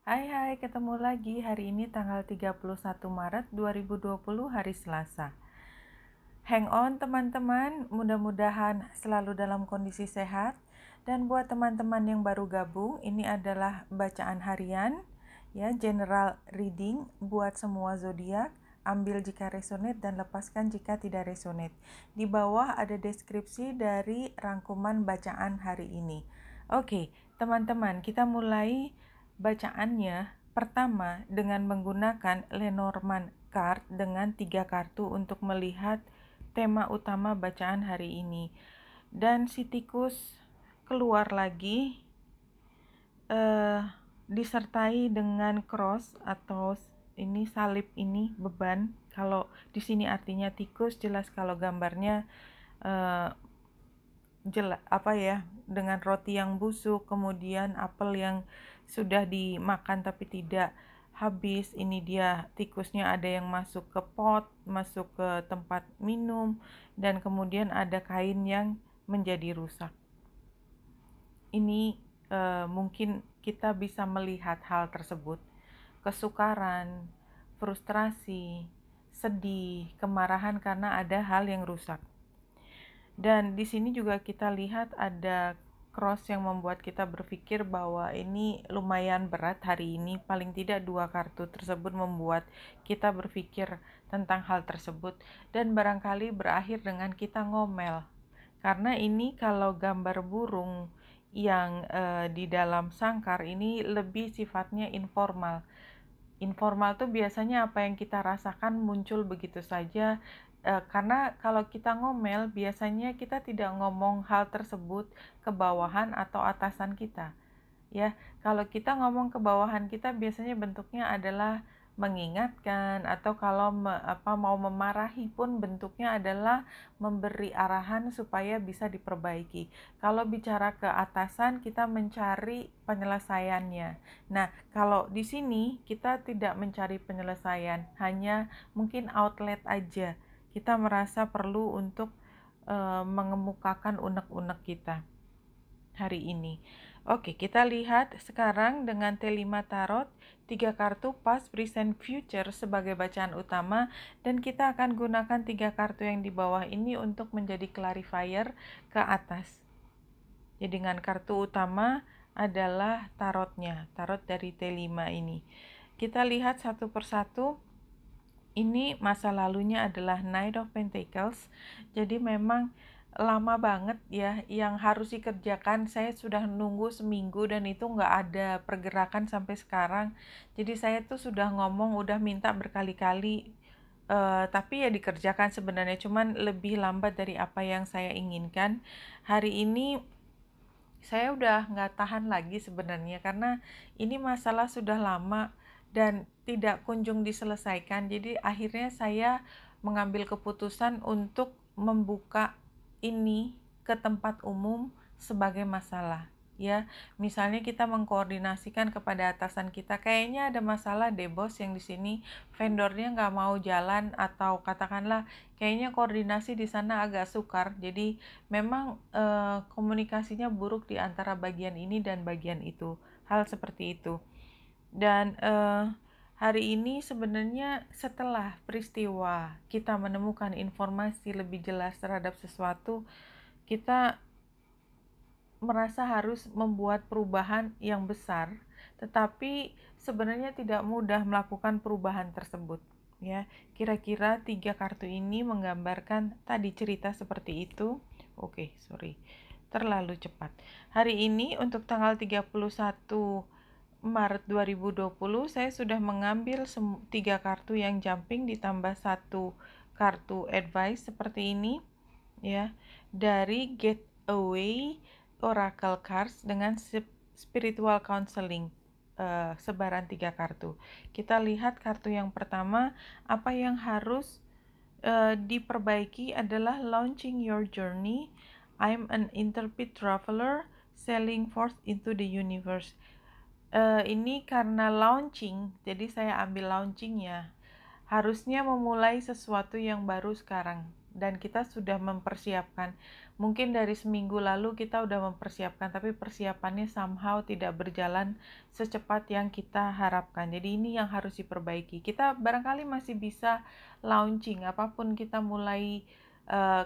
Hai, ketemu lagi. Hari ini tanggal 31 Maret 2020, hari Selasa. Hang on teman-teman, mudah-mudahan selalu dalam kondisi sehat. Dan buat teman-teman yang baru gabung, ini adalah bacaan harian, ya, general reading buat semua zodiak. Ambil jika resonate dan lepaskan jika tidak resonate. Di bawah ada deskripsi dari rangkuman bacaan hari ini. Oke, teman-teman, kita mulai bacaannya. Pertama, dengan menggunakan Lenormand card dengan 3 kartu untuk melihat tema utama bacaan hari ini. Dan si tikus keluar lagi disertai dengan cross atau ini salib, ini beban. Kalau di sini artinya tikus, jelas kalau gambarnya dengan roti yang busuk, kemudian apel yang sudah dimakan tapi tidak habis. Ini dia tikusnya, ada yang masuk ke pot, masuk ke tempat minum, dan kemudian ada kain yang menjadi rusak. Ini mungkin kita bisa melihat hal tersebut. Kesukaran, frustrasi, sedih, kemarahan karena ada hal yang rusak. Dan di sini juga kita lihat ada cross yang membuat kita berpikir bahwa ini lumayan berat hari ini. Paling tidak 2 kartu tersebut membuat kita berpikir tentang hal tersebut, dan barangkali berakhir dengan kita ngomel. Karena ini kalau gambar burung yang di dalam sangkar ini lebih sifatnya informal. Informal tuh biasanya apa yang kita rasakan muncul begitu saja, karena kalau kita ngomel biasanya kita tidak ngomong hal tersebut ke bawahan atau atasan kita. Ya, kalau kita ngomong ke bawahan kita biasanya bentuknya adalah mengingatkan, atau kalau mau memarahi pun bentuknya adalah memberi arahan supaya bisa diperbaiki. Kalau bicara ke atasan, kita mencari penyelesaiannya. Nah, kalau di sini kita tidak mencari penyelesaian, hanya mungkin outlet aja. Kita merasa perlu untuk mengemukakan unek-unek kita hari ini. Oke, kita lihat sekarang dengan T5 Tarot, 3 kartu past, present, future sebagai bacaan utama, dan kita akan gunakan 3 kartu yang di bawah ini untuk menjadi clarifier ke atas. Jadi dengan kartu utama adalah tarotnya, tarot dari T5 ini. Kita lihat satu persatu. Ini masa lalunya adalah Knight of Pentacles. Jadi memang lama banget ya yang harus dikerjakan. Saya sudah nunggu seminggu dan itu nggak ada pergerakan sampai sekarang. Jadi saya tuh sudah ngomong, udah minta berkali-kali, tapi ya dikerjakan sebenarnya, cuman lebih lambat dari apa yang saya inginkan. Hari ini saya udah nggak tahan lagi sebenarnya, karena ini masalah sudah lama dan tidak kunjung diselesaikan. Jadi akhirnya saya mengambil keputusan untuk membuka ini ke tempat umum sebagai masalah. Ya, misalnya kita mengkoordinasikan kepada atasan kita, kayaknya ada masalah deh bos, yang di sini vendornya nggak mau jalan, atau katakanlah kayaknya koordinasi di sana agak sukar. Jadi memang komunikasinya buruk di antara bagian ini dan bagian itu, hal seperti itu. Dan hari ini sebenarnya setelah peristiwa kita menemukan informasi lebih jelas terhadap sesuatu, kita merasa harus membuat perubahan yang besar, tetapi sebenarnya tidak mudah melakukan perubahan tersebut. Ya, kira-kira 3 kartu ini menggambarkan tadi cerita seperti itu. Oke, sorry, terlalu cepat. Hari ini untuk tanggal 31 Maret 2020 saya sudah mengambil 3 kartu yang jumping ditambah 1 kartu advice seperti ini, ya, dari Getaway Oracle Cards dengan Spiritual Counseling, sebaran 3 kartu. Kita lihat kartu yang pertama, apa yang harus diperbaiki adalah launching your journey. I'm an intrepid traveler, sailing forth into the universe. Ini karena launching, jadi saya ambil launchingnya. Harusnya memulai sesuatu yang baru sekarang. dan kita sudah mempersiapkan. Mungkin dari seminggu lalu kita udah mempersiapkan, tapi persiapannya somehow tidak berjalan secepat yang kita harapkan. Jadi ini yang harus diperbaiki. Kita barangkali masih bisa launching apapun kita mulai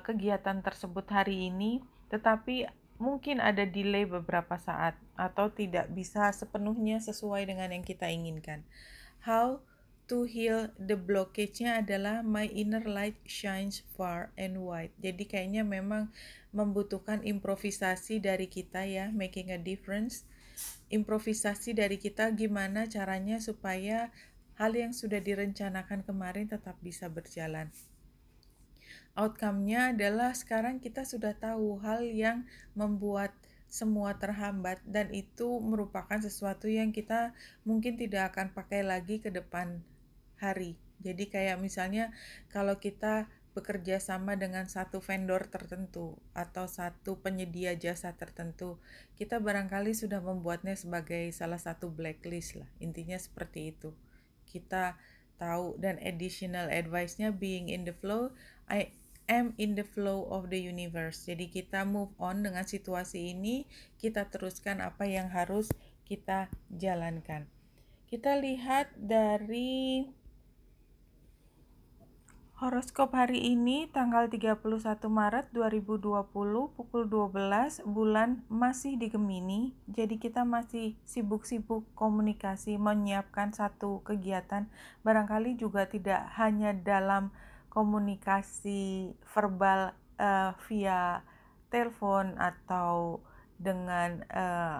kegiatan tersebut hari ini, tetapi mungkin ada delay beberapa saat atau tidak bisa sepenuhnya sesuai dengan yang kita inginkan. How to heal the blockage-nya adalah my inner light shines far and wide. Jadi kayaknya memang membutuhkan improvisasi dari kita ya, making a difference. Improvisasi dari kita gimana caranya supaya hal yang sudah direncanakan kemarin tetap bisa berjalan. Outcome-nya adalah sekarang kita sudah tahu hal yang membuat semua terhambat, dan itu merupakan sesuatu yang kita mungkin tidak akan pakai lagi ke depan hari. Jadi kayak misalnya kalau kita bekerja sama dengan satu vendor tertentu atau satu penyedia jasa tertentu, kita barangkali sudah membuatnya sebagai salah satu blacklist lah. Intinya seperti itu. Kita tahu, dan additional advice-nya being in the flow, I am in the flow of the universe. Jadi kita move on dengan situasi ini, kita teruskan apa yang harus kita jalankan. Kita lihat dari horoskop hari ini tanggal 31 Maret 2020 pukul 12, bulan masih di Gemini. Jadi kita masih sibuk-sibuk komunikasi, menyiapkan satu kegiatan. Barangkali juga tidak hanya dalam komunikasi verbal via telepon atau dengan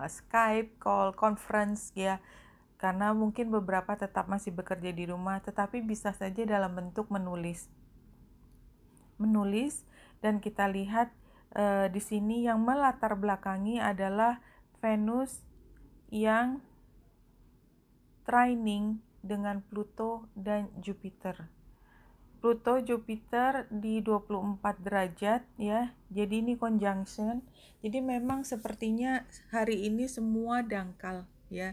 Skype, call, conference ya. Karena mungkin beberapa tetap masih bekerja di rumah, tetapi bisa saja dalam bentuk menulis. Dan kita lihat di sini yang melatar belakangi adalah Venus yang training dengan Pluto dan Jupiter. Pluto Jupiter di 24 derajat ya. Jadi ini conjunction. Jadi memang sepertinya hari ini semua dangkal ya.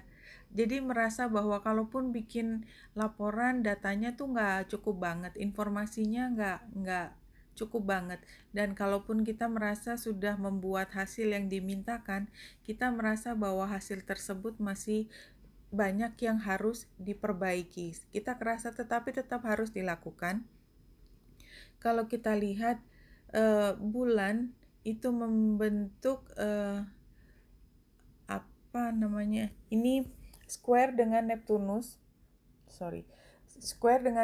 Jadi merasa bahwa kalaupun bikin laporan, datanya tuh nggak cukup banget, informasinya nggak cukup banget. Dan kalaupun kita merasa sudah membuat hasil yang dimintakan, kita merasa bahwa hasil tersebut masih banyak yang harus diperbaiki. Kita kerasa tetapi tetap harus dilakukan. Kalau kita lihat bulan itu membentuk ini square dengan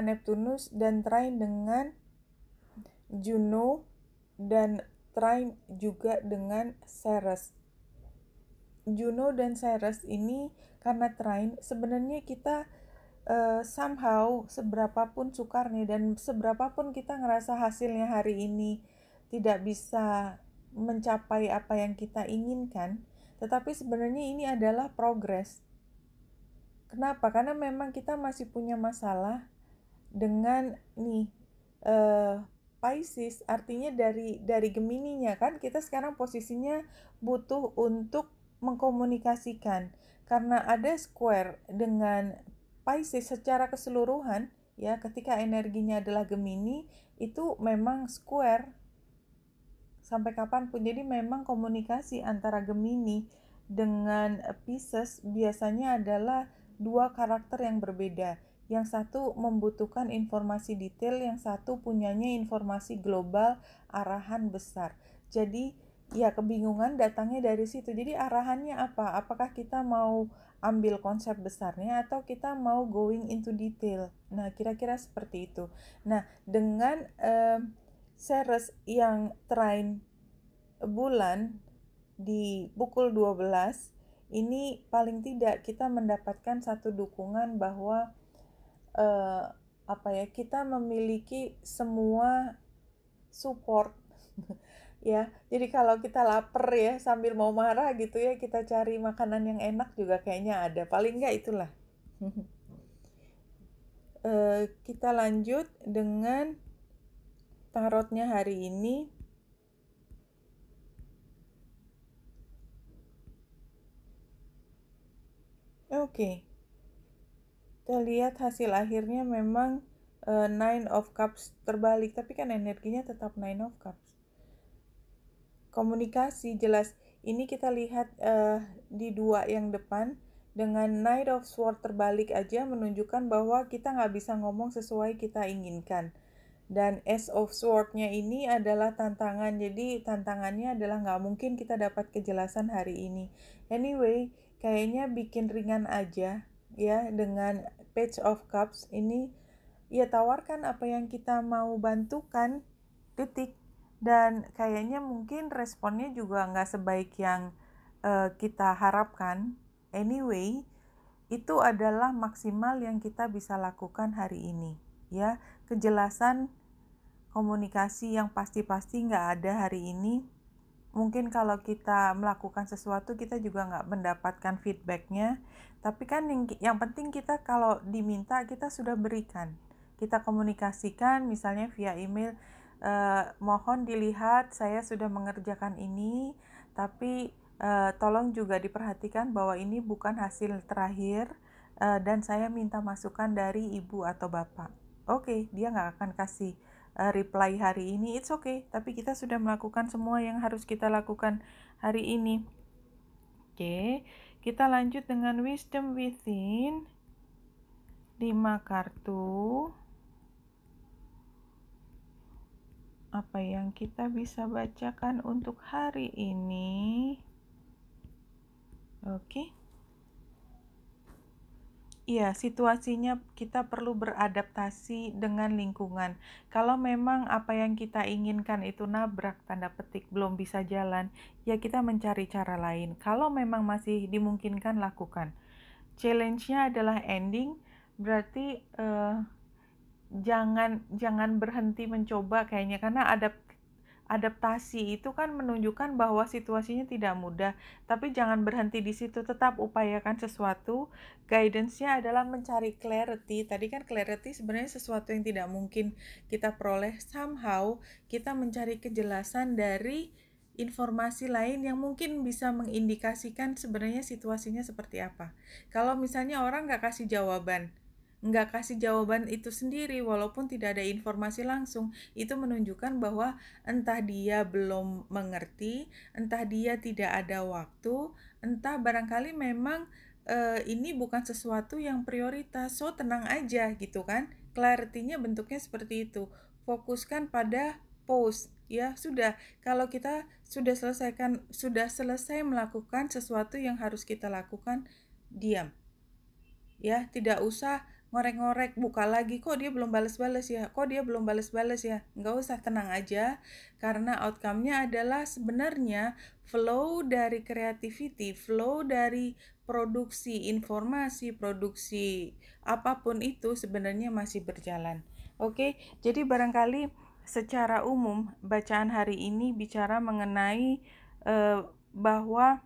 Neptunus dan trine dengan Juno dan trine juga dengan Ceres. Juno dan Ceres ini karena trine, sebenarnya kita somehow seberapapun sukarnya dan seberapapun kita ngerasa hasilnya hari ini tidak bisa mencapai apa yang kita inginkan, tetapi sebenarnya ini adalah progres. Kenapa? Karena memang kita masih punya masalah dengan Pisces, artinya dari Gemininya kan kita sekarang posisinya butuh untuk mengkomunikasikan. Karena ada square dengan Pisces secara keseluruhan ya, ketika energinya adalah Gemini itu memang square sampai kapanpun. Jadi memang komunikasi antara Gemini dengan Pisces biasanya adalah dua karakter yang berbeda. Yang satu membutuhkan informasi detail, yang satu punyanya informasi global, arahan besar. Jadi ya kebingungan datangnya dari situ. Jadi arahannya apa? Apakah kita mau ambil konsep besarnya atau kita mau going into detail? Nah, kira-kira seperti itu. Nah, dengan Ceres yang trine bulan di pukul 12, ini paling tidak kita mendapatkan satu dukungan bahwa kita memiliki semua support ya. Jadi kalau kita lapar ya sambil mau marah gitu ya, kita cari makanan yang enak juga kayaknya ada, paling enggak itulah. Kita lanjut dengan tarotnya hari ini. Oke. Kita lihat hasil akhirnya memang Nine of Cups terbalik, tapi kan energinya tetap Nine of Cups. Komunikasi jelas, ini kita lihat di 2 yang depan, dengan Knight of Swords terbalik aja menunjukkan bahwa kita nggak bisa ngomong sesuai kita inginkan. Dan Ace of Swords-nya ini adalah tantangan, jadi tantangannya adalah nggak mungkin kita dapat kejelasan hari ini. Anyway, kayaknya bikin ringan aja ya dengan Page of Cups ini. Ya tawarkan apa yang kita mau bantukan, titik. Dan kayaknya mungkin responnya juga nggak sebaik yang kita harapkan. Anyway, itu adalah maksimal yang kita bisa lakukan hari ini. Ya, kejelasan komunikasi yang pasti-pasti nggak ada hari ini. Mungkin kalau kita melakukan sesuatu kita juga nggak mendapatkan feedbacknya, tapi kan yang penting kita kalau diminta kita sudah berikan. Kita komunikasikan misalnya via email, mohon dilihat saya sudah mengerjakan ini, tapi tolong juga diperhatikan bahwa ini bukan hasil terakhir, dan saya minta masukan dari ibu atau bapak. Oke, dia nggak akan kasih reply hari ini, it's okay, tapi kita sudah melakukan semua yang harus kita lakukan hari ini. Oke, kita lanjut dengan Wisdom Within 5 kartu. Apa yang kita bisa bacakan untuk hari ini? Oke. Iya, situasinya kita perlu beradaptasi dengan lingkungan. Kalau memang apa yang kita inginkan itu nabrak, tanda petik, belum bisa jalan, ya kita mencari cara lain. Kalau memang masih dimungkinkan, lakukan. Challenge-nya adalah ending, berarti jangan berhenti mencoba kayaknya, karena adaptasi itu kan menunjukkan bahwa situasinya tidak mudah, tapi jangan berhenti di situ, tetap upayakan sesuatu. Guidance-nya adalah mencari clarity. Tadi kan clarity sebenarnya sesuatu yang tidak mungkin kita peroleh. Somehow kita mencari kejelasan dari informasi lain yang mungkin bisa mengindikasikan sebenarnya situasinya seperti apa. Kalau misalnya orang nggak kasih jawaban itu sendiri, walaupun tidak ada informasi langsung, itu menunjukkan bahwa entah dia belum mengerti, entah dia tidak ada waktu, entah barangkali memang ini bukan sesuatu yang prioritas. So tenang aja gitu kan. Clarity-nya bentuknya seperti itu. Fokuskan pada pause. Ya sudah, kalau kita sudah selesai melakukan sesuatu yang harus kita lakukan, diam. Ya, tidak usah ngorek-ngorek, buka lagi, kok dia belum balas-balas ya, nggak usah, tenang aja, karena outcome-nya adalah sebenarnya flow dari creativity, flow dari produksi informasi, produksi apapun itu sebenarnya masih berjalan. Oke, jadi barangkali secara umum bacaan hari ini bicara mengenai bahwa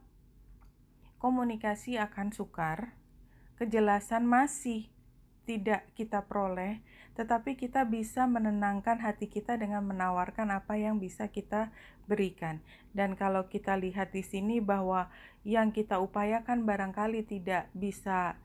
komunikasi akan sukar, kejelasan masih tidak kita peroleh, tetapi kita bisa menenangkan hati kita dengan menawarkan apa yang bisa kita berikan. Dan kalau kita lihat di sini bahwa yang kita upayakan barangkali tidak bisa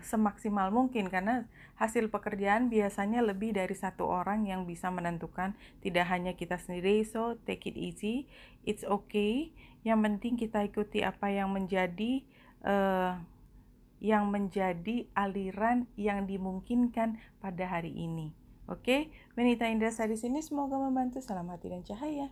semaksimal mungkin, karena hasil pekerjaan biasanya lebih dari satu orang yang bisa menentukan, tidak hanya kita sendiri. So take it easy, it's okay. Yang penting kita ikuti apa yang menjadi aliran yang dimungkinkan pada hari ini. Oke, Benita Indrasari di sini, semoga membantu. Salam hati dan cahaya.